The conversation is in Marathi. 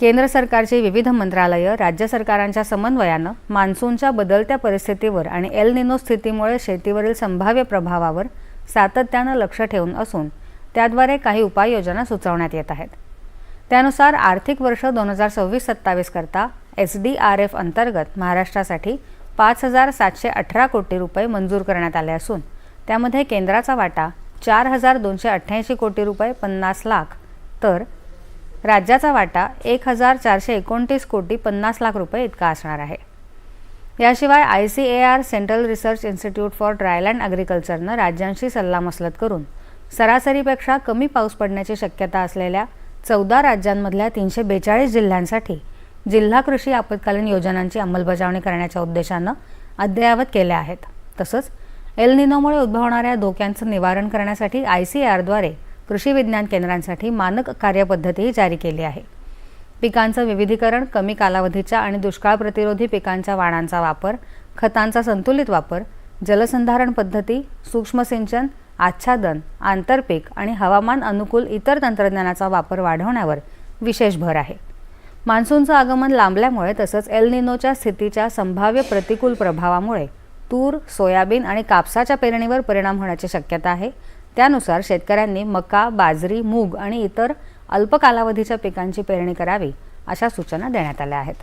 केंद्र सरकारची विविध मंत्रालये राज्य सरकारांच्या समन्वयानं मान्सूनच्या बदलत्या परिस्थितीवर आणि एल निनो स्थितीमुळे शेतीवरील संभाव्य प्रभावावर सातत्यानं लक्ष ठेवून असून त्याद्वारे काही उपाययोजना सुचवण्यात येत आहेत। त्यानुसार आर्थिक वर्ष 2026-27 करता SDRF अंतर्गत महाराष्ट्रासाठी 5,718 कोटी रुपये मंजूर करण्यात आले असून त्यामध्ये केंद्राचा वाटा 4,288 कोटी रुपये 50 लाख तर राज्याचा वाटा 1,429 कोटी 50 लाख रुपये इतका असणार आहे। याशिवाय ICAR central research institute for dryland ॲग्रिकल्चरनं राज्यांशी सल्लामसलत करून सरासरीपेक्षा कमी पाऊस पडण्याची शक्यता असलेल्या 14 राज्यांमधल्या 342 जिल्ह्यांसाठी जिल्हा कृषी आपत्कालीन योजनांची अंमलबजावणी करण्याच्या उद्देशानं अद्ययावत केल्या आहेत। तसंच एल निनोमुळे उद्भवणाऱ्या धोक्यांचं निवारण करण्यासाठी ICARद्वारे कृषी विज्ञान केंद्रांसाठी मानक कार्यपद्धतीही जारी केली आहे। पिकांचं विविधीकरण, कमी कालावधीच्या आणि दुष्काळ प्रतिरोधी पिकांच्या वाणांचा वापर, खतांचा संतुलित वापर, जलसंधारण पद्धती, सूक्ष्म सिंचन, आच्छादन, आंतरपीक आणि हवामान अनुकूल इतर तंत्रज्ञानाचा वापर वाढवण्यावर विशेष भर आहे। मान्सूनचं आगमन लांबल्यामुळे तसंच एल निनोच्या स्थितीच्या संभाव्य प्रतिकूल प्रभावामुळे तूर, सोयाबीन आणि कापसाच्या पेरणीवर परिणाम होण्याची शक्यता आहे। त्यानुसार शेतकऱ्यांनी मका, बाजरी, मूग आणि इतर अल्प कालावधीच्या पिकांची पेरणी करावी अशा सूचना देण्यात आल्या आहेत।